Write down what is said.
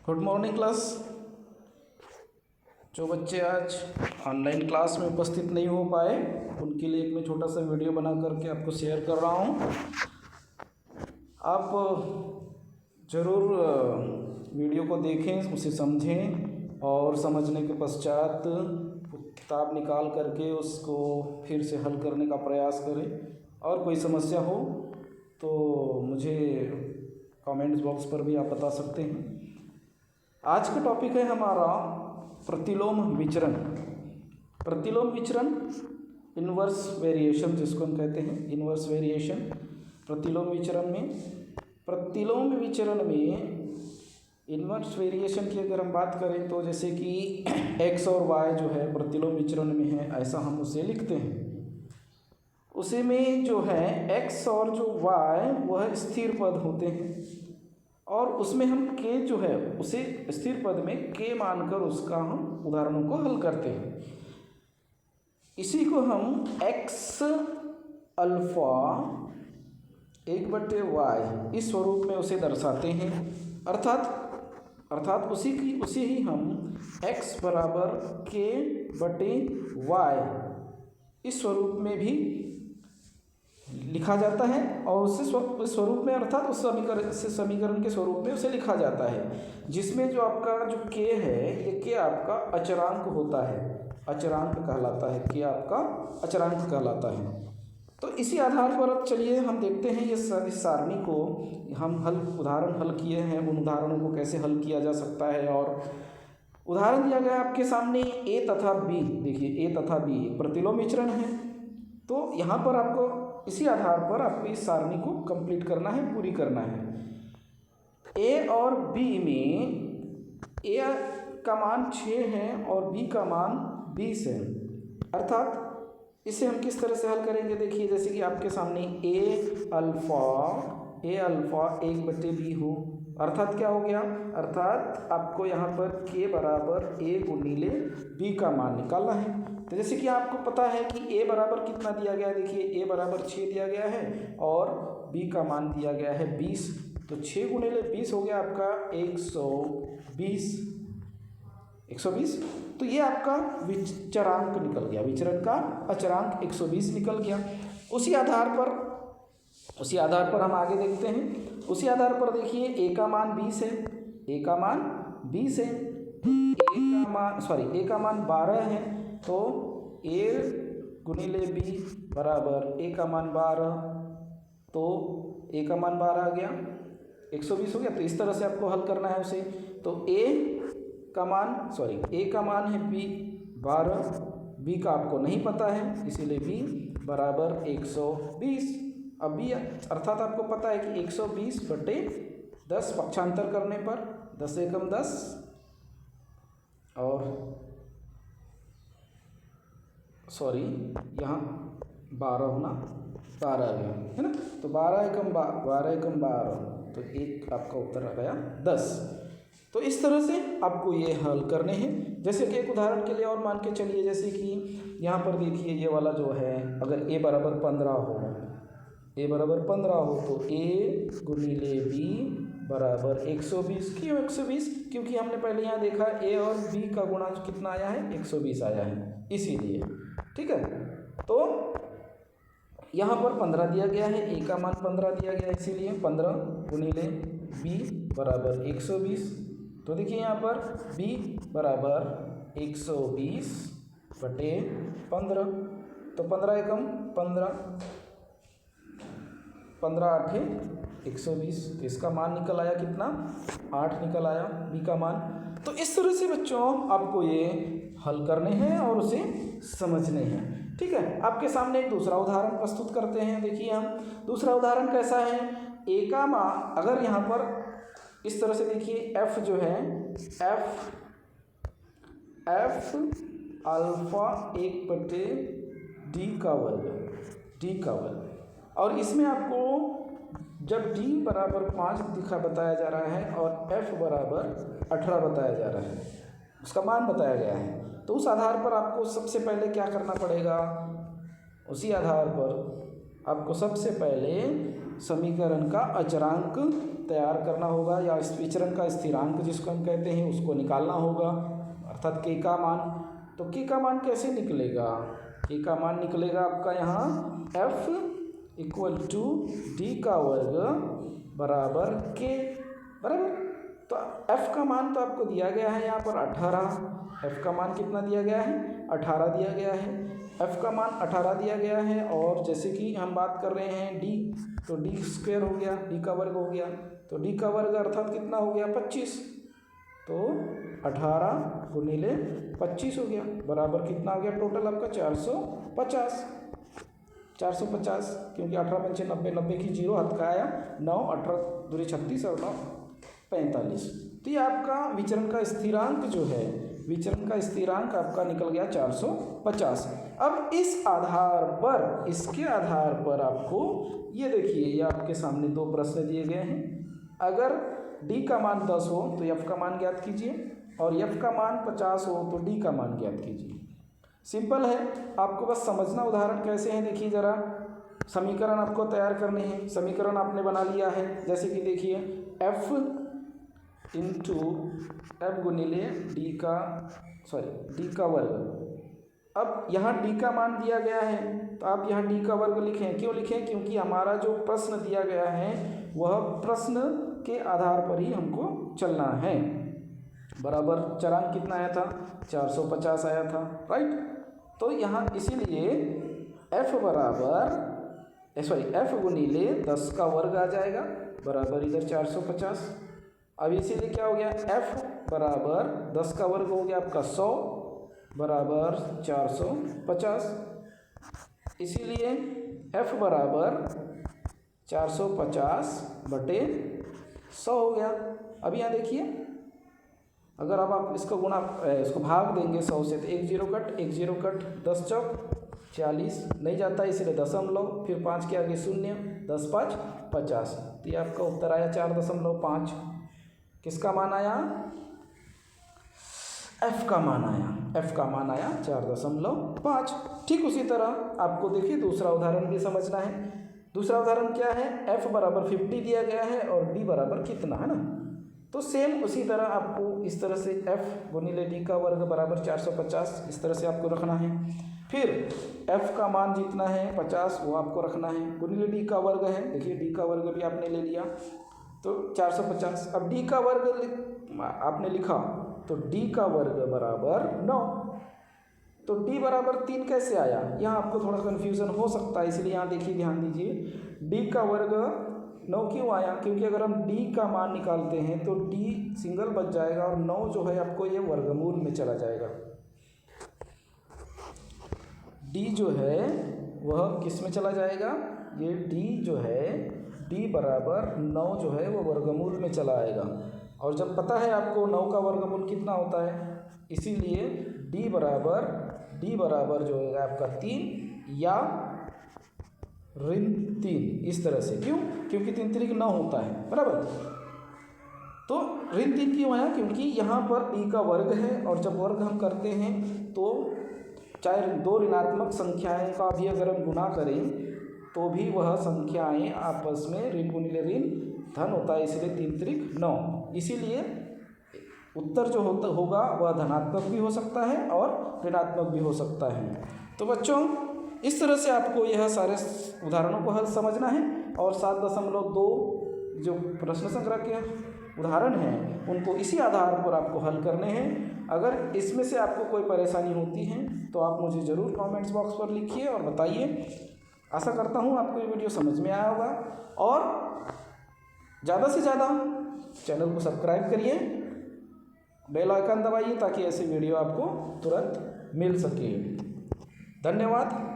Good morning class. जो बच्चे आज ऑनलाइन क्लास में उपस्थित नहीं हो पाए उनके लिए एक मैं छोटा सा वीडियो बना करके आपको शेयर कर रहा हूँ। आप ज़रूर वीडियो को देखें, उसे समझें और समझने के पश्चात किताब निकाल करके उसको फिर से हल करने का प्रयास करें। और कोई समस्या हो तो मुझे कमेंट्स बॉक्स पर भी आप बता सकते हैं। आज का टॉपिक है हमारा प्रतिलोम विचरण। प्रतिलोम विचरण, इन्वर्स वेरिएशन जिसको हम कहते हैं, इन्वर्स वेरिएशन। प्रतिलोम विचरण में इन्वर्स वेरिएशन की अगर हम बात करें तो जैसे कि x और y जो है प्रतिलोम विचरण में है, ऐसा हम उसे लिखते हैं। उसे में जो है x और जो y वह स्थिर पद होते हैं और उसमें हम k जो है उसे स्थिर पद में k मानकर उसका हम उदाहरणों को हल करते हैं। इसी को हम x अल्फा 1/y इस स्वरूप में उसे दर्शाते हैं। अर्थात उसी ही हम x बराबर k/y इस स्वरूप में भी लिखा जाता है और उस स्वरूप में अर्थात उस समीकरण के स्वरूप में उसे लिखा जाता है, जिसमें जो आपका जो k है ये k आपका अचरांक होता है, अचरांक कहलाता है, k आपका अचरांक कहलाता है। तो इसी आधार पर चलिए हम देखते हैं इस सारणी को हम उदाहरण हल किए हैं, उन उदाहरणों को कैसे हल किया जा सकता है। और उदाहरण दिया गया आपके सामने a तथा b। देखिए a तथा b एक प्रतिलोम विचरण है, तो यहाँ पर आपको इसी आधार पर आपको इस सारणी को कंप्लीट करना है, पूरी करना है। a और b में a का मान 6 है और b का मान 20 है। अर्थात इसे हम किस तरह से हल करेंगे, देखिए जैसे कि आपके सामने a अल्फ़ा 1/b हो, अर्थात क्या हो गया, अर्थात आपको यहाँ पर k बराबर a गुणिले b का मान निकालना है। तो जैसे कि आपको पता है कि a बराबर कितना दिया गया है, देखिए a बराबर 6 दिया गया है और b का मान दिया गया है 20। तो 6 गुणिले 20 हो गया आपका 120। तो ये आपका विचरांक निकल गया, विचरण का अचरांक 120 निकल गया। उसी आधार पर हम आगे देखते हैं। उसी आधार पर देखिए a का मान 20 है, a का मान 12 है। तो a गुणिले b बराबर a का मान 12, तो a का मान 12 आ गया, 120 हो गया। तो इस तरह से आपको हल करना है उसे। तो a का मान है b 12, b का आपको नहीं पता है इसीलिए b बराबर 120। अब b अर्थात आपको पता है कि 120/10 पक्षांतर करने पर 10 एकम 10 और यहाँ 12 होना 12 आ गया है ना। तो 12 एकम 12, तो एक आपका उत्तर आ गया 10। तो इस तरह से आपको ये हल करने हैं। जैसे कि एक उदाहरण के लिए और मान के चलिए, जैसे कि यहाँ पर देखिए ये वाला जो है, अगर a बराबर 15 हो तो a गुणिले b बराबर 120। क्यों 120? क्योंकि हमने पहले यहाँ देखा a और b का गुणा कितना आया है, 120 आया है, इसीलिए। ठीक है, तो यहाँ पर 15 दिया गया है, a का मान 15 दिया गया है, इसीलिए 15 गुणिले b बराबर 120। तो देखिए यहाँ पर b बराबर 120/15। तो 15 एकम 15, 15 8 120। तो इसका मान निकल आया कितना, 8 निकल आया b का मान। तो इस तरह से बच्चों आपको ये हल करने हैं और उसे समझने हैं। ठीक है, आपके सामने एक दूसरा उदाहरण प्रस्तुत करते हैं। देखिए हम दूसरा उदाहरण कैसा है, a का मान अगर यहाँ पर इस तरह से देखिए f जो है f अल्फ़ा 1/d का वर्ग, और इसमें आपको जब d बराबर 5 बताया जा रहा है और f बराबर 18 बताया जा रहा है, उसका मान बताया गया है। तो उस आधार पर आपको सबसे पहले क्या करना पड़ेगा, उसी आधार पर आपको सबसे पहले समीकरण का अचरांक तैयार करना होगा, या इस विचरण का स्थिरांक जिसको हम कहते हैं उसको निकालना होगा, अर्थात के का मान। तो के का मान कैसे निकलेगा? के का मान निकलेगा आपका यहाँ f इक्वल टू डी का वर्ग बराबर के, बराबर। तो f का मान तो आपको दिया गया है यहाँ पर 18। f का मान कितना दिया गया है? 18 दिया गया है। f का मान 18 दिया गया है, और जैसे कि हम बात कर रहे हैं d, तो d स्क्वायर हो गया, d का वर्ग हो गया, तो d का वर्ग अर्थात कितना हो गया? 25। तो 18 गुणिले 25 हो गया, बराबर कितना हो गया टोटल आपका? 450। 450 क्योंकि 18 पंचे 90, 90 की जीरो हाथ का आया, 9 18 दूरी 36 और 9 45। तो ये आपका विचरण का स्थिरांक जो है, विचरण का स्थिरांक आपका निकल गया 450। अब इस आधार पर, इसके आधार पर आपको ये देखिए, ये आपके सामने दो प्रश्न दिए गए हैं। अगर d का मान 10 हो तो f का मान ज्ञात कीजिए, और f का मान 50 हो तो d का मान ज्ञात कीजिए। सिंपल है, आपको बस समझना उदाहरण कैसे है। देखिए ज़रा, समीकरण आपको तैयार करने हैं। समीकरण आपने बना लिया है, जैसे कि देखिए f इंटू एफ गुणिले डी का वर्ग। अब यहाँ d का मान दिया गया है, तो आप यहाँ d का वर्ग लिखें। क्यों लिखें? क्योंकि हमारा जो प्रश्न दिया गया है वह प्रश्न के आधार पर ही हमको चलना है। बराबर चरांक कितना आया था? 450 आया था, राइट। तो यहाँ इसीलिए f गुणिले 10 का वर्ग आ जाएगा, बराबर इधर 450। अब इसीलिए क्या हो गया? f बराबर 10 का वर्ग हो गया आपका 100, बराबर 450। इसीलिए f बराबर 450 बटे 100 हो गया। अब यहाँ देखिए, अगर अब आप इसको गुणा, इसको भाग देंगे 100 से, तो 1 0 कट 1 0 कट, 10 चौक 40 नहीं जाता, इसलिए दशमलव, फिर 5 के आगे 0, 10 5 50। तो ये आपका उत्तर आया 4.5। किसका मान आया? f का मान आया, f का मान आया 4.5। ठीक उसी तरह आपको देखिए दूसरा उदाहरण भी समझना है। दूसरा उदाहरण क्या है? f बराबर 50 दिया गया है और d बराबर कितना है ना, तो सेम उसी तरह आपको इस तरह से f गुणिले d का वर्ग बराबर 450 इस तरह से आपको रखना है। फिर f का मान जितना है 50 वो आपको रखना है, गुणिले d का वर्ग है, देखिए d का वर्ग भी आपने ले लिया तो 450। अब d का वर्ग आपने लिखा तो d का वर्ग बराबर 9, तो d बराबर 3 कैसे आया? यहाँ आपको थोड़ा कन्फ्यूज़न हो सकता है, इसलिए यहाँ देखिए, ध्यान दीजिए। d का वर्ग 9 क्यों आया? क्योंकि अगर हम d का मान निकालते हैं तो d सिंगल बच जाएगा और 9 जो है आपको ये वर्गमूल में चला जाएगा। d जो है वह किस में चला जाएगा? ये d जो है, d बराबर 9 जो है वो वर्गमूल में चला आएगा, और जब पता है आपको 9 का वर्गमूल कितना होता है, इसीलिए d बराबर जो है आपका 3 या ऋण 3 इस तरह से। क्यों? क्योंकि 3 3 9 होता है, बराबर। तो ऋण 3 क्यों आया? क्योंकि यहाँ पर d का वर्ग है, और जब वर्ग हम करते हैं तो चाहे दो ऋणात्मक संख्याएं का भी अगर हम गुणा करें तो भी वह संख्याएं आपस में ऋण गुणिले ऋण धन होता है, इसलिए 3 3 9। इसीलिए उत्तर जो होगा वह धनात्मक भी हो सकता है और ऋणात्मक भी हो सकता है। तो बच्चों, इस तरह से आपको यह सारे उदाहरणों को हल समझना है, और 7.2 जो प्रश्न संग्रह के उदाहरण हैं उनको इसी आधार पर आपको हल करने हैं। अगर इसमें से आपको कोई परेशानी होती है तो आप मुझे ज़रूर कमेंट्स बॉक्स पर लिखिए और बताइए। आशा करता हूँ आपको ये वीडियो समझ में आया होगा, और ज़्यादा से ज़्यादा चैनल को सब्सक्राइब करिए, बेल आइकन दबाइए ताकि ऐसे वीडियो आपको तुरंत मिल सके। धन्यवाद।